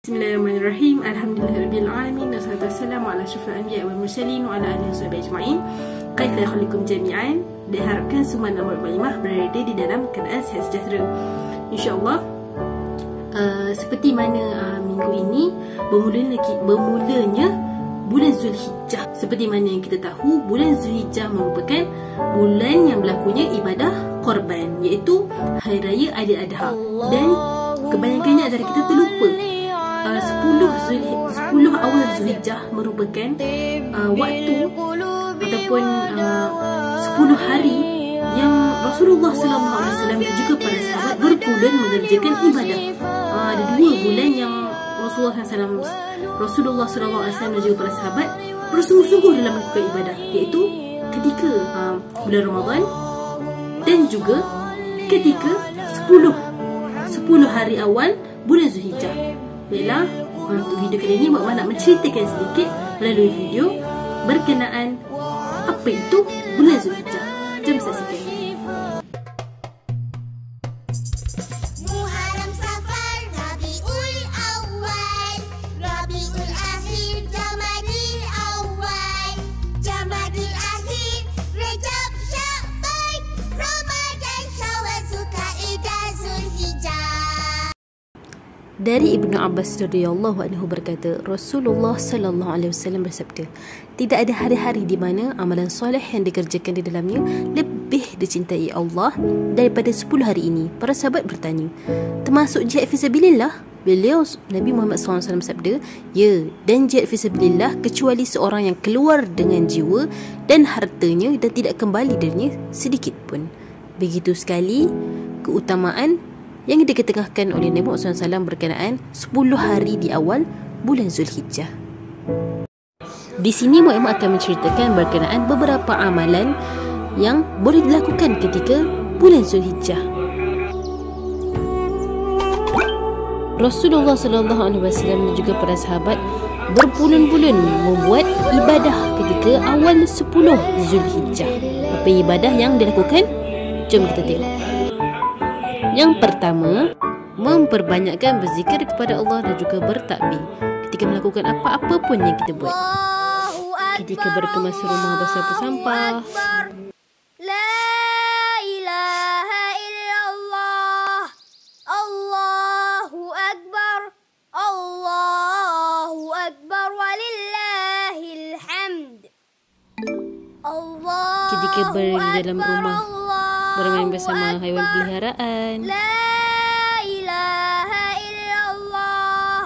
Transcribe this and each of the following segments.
Bismillahirrahmanirrahim. Alhamdulillahirrahmanirrahim. Wassalatu wassalamu ala asyrafil anbiya wal mursalin wa ala alihi washabihi ajma'in. Kaifa yakhluqukum jami'an. Diharapkan semua nama muslimah berada di dalam keadaan sihat sejahtera, InsyaAllah. Seperti mana minggu ini bermulanya bulan Zulhijjah. Seperti mana yang kita tahu, bulan Zulhijjah merupakan bulan yang berlakunya ibadah korban, iaitu Hari Raya Ailadha. Dan kebanyakannya adalah kita terlupa 10 awal Zulhijjah merupakan waktu ataupun 10 hari yang Rasulullah SAW dan juga para sahabat berbulan mengerjakan ibadah. Ada 2 bulan yang Rasulullah SAW dan juga para sahabat bersungguh-sungguh dalam melakukan ibadah, iaitu ketika bulan Ramadan dan juga ketika 10 hari awal bulan Zulhijjah. Baiklah, untuk video kali ini Mak Wan nak menceritakan sedikit melalui video berkenaan apa itu bulan Zulhijjah. Jom saksikan. Dari Ibnu Abbas radhiyallahu anhu berkata, Rasulullah sallallahu alaihi wasallam bersabda, tidak ada hari-hari di mana amalan soleh yang dikerjakan di dalamnya lebih dicintai Allah daripada 10 hari ini. Para sahabat bertanya, termasuk jihad fisabilillah? Beliau Nabi Muhammad SAW bersabda, ya, dan jihad fisabilillah kecuali seorang yang keluar dengan jiwa dan hartanya dan tidak kembali darinya sedikit pun. Begitu sekali keutamaan yang diketengahkan oleh Nabi Muhammad SAW berkenaan 10 hari di awal bulan Zulhijjah. Di sini Muhammad akan menceritakan berkenaan beberapa amalan yang boleh dilakukan ketika bulan Zulhijjah. Rasulullah SAW dan juga para sahabat berbulan-bulan membuat ibadah ketika awal 10 Zulhijjah. Apa ibadah yang dilakukan? Jom kita tengok. Yang pertama, memperbanyakkan berzikir kepada Allah dan juga bertakbir ketika melakukan apa-apa pun yang kita buat. Ketika berkemas rumah bersapu sampah, La ilaha illallah, Allahu akbar, Allahu akbar walillahil hamd. ketika berada dalam rumah bermain bersama haiwan peliharaan. La ilaha illallah,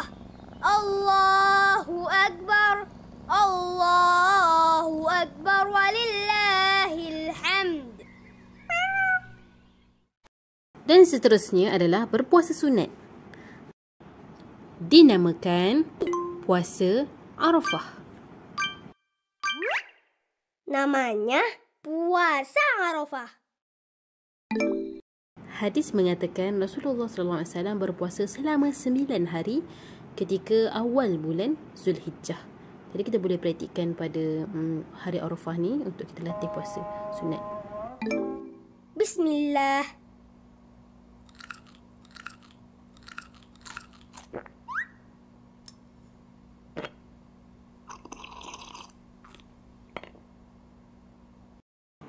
Allahu akbar, Allahu akbar walillahil hamd. Dan seterusnya adalah berpuasa sunat, dinamakan puasa Arafah. Namanya puasa Arafah. Hadis mengatakan Rasulullah SAW berpuasa selama 9 hari ketika awal bulan Zulhijjah. Jadi kita boleh praktikkan pada hari Arafah ni untuk kita latih puasa sunat. Bismillah.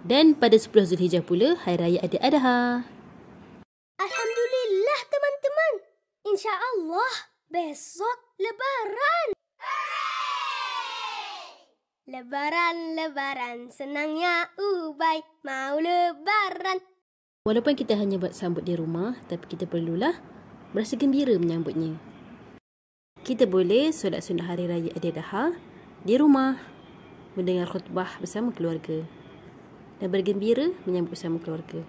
Dan pada 10 Zulhijjah pula Hari Raya Ailadha. Alhamdulillah teman-teman. InsyaAllah besok Lebaran. Lebaran, senangnya Ubay mau Lebaran. Walaupun kita hanya buat sambut di rumah, tapi kita perlulah berasa gembira menyambutnya. Kita boleh solat sunat Hari Raya Ailadha di rumah, mendengar khutbah bersama keluarga dan bergembira menyambut bersama keluarga.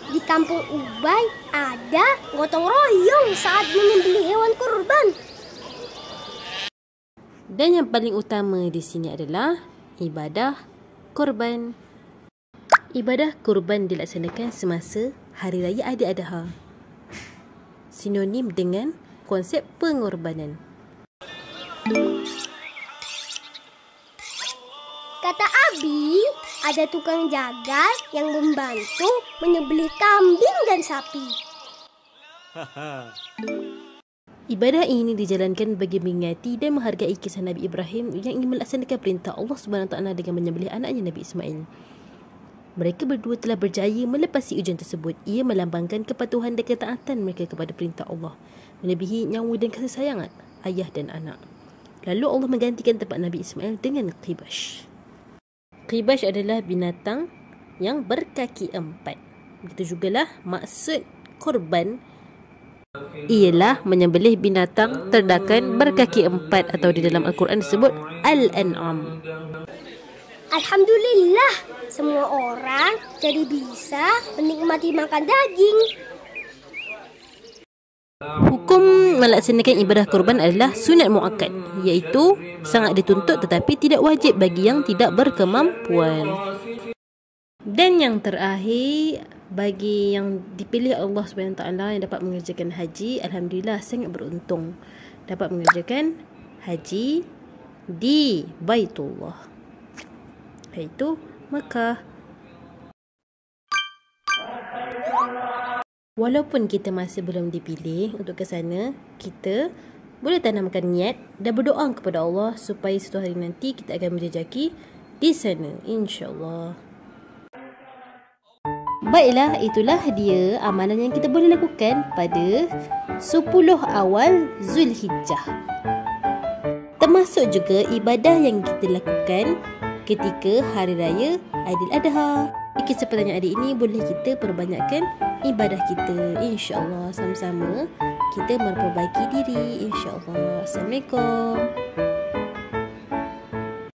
Di kampung Ubay ada gotong royong saat menyembelih hewan kurban. Dan yang paling utama di sini adalah ibadah kurban. Ibadah kurban dilaksanakan semasa Hari Raya Ailadha, sinonim dengan konsep pengorbanan. Kata Abi, ada tukang jagal yang membantu menyembelih kambing dan sapi. Ibadah ini dijalankan bagi mengingati dan menghargai kisah Nabi Ibrahim yang ingin melaksanakan perintah Allah SWT dengan menyembelih anaknya Nabi Ismail. Mereka berdua telah berjaya melepasi ujian tersebut. Ia melambangkan kepatuhan dan ketaatan mereka kepada perintah Allah, melebihi nyawa dan kasih sayang ayah dan anak. Lalu Allah menggantikan tempat Nabi Ismail dengan qibash. Qibash adalah binatang yang berkaki 4. Begitu jugalah maksud korban ialah menyembelih binatang ternakan berkaki 4 atau di dalam Al-Quran disebut Al-An'am. Alhamdulillah, semua orang jadi bisa menikmati makan daging. Hukum melaksanakan ibadah kurban adalah sunat muakkad, iaitu sangat dituntut tetapi tidak wajib bagi yang tidak berkemampuan. Dan yang terakhir, bagi yang dipilih Allah SWT yang dapat mengerjakan haji, alhamdulillah sangat beruntung dapat mengerjakan haji di Baitullah, iaitu Makkah. Walaupun kita masih belum dipilih untuk ke sana, kita boleh tanamkan niat dan berdoa kepada Allah supaya suatu hari nanti kita akan menjejaki di sana, insya-Allah. Baiklah, itulah dia amalan yang kita boleh lakukan pada 10 awal Zulhijjah. Termasuk juga ibadah yang kita lakukan ketika Hari Raya Aidiladha. Kisah pertanyaan adik ini boleh kita perbanyakkan ibadah kita, insya-Allah. Sama-sama kita memperbaiki diri, insya-Allah. Assalamualaikum.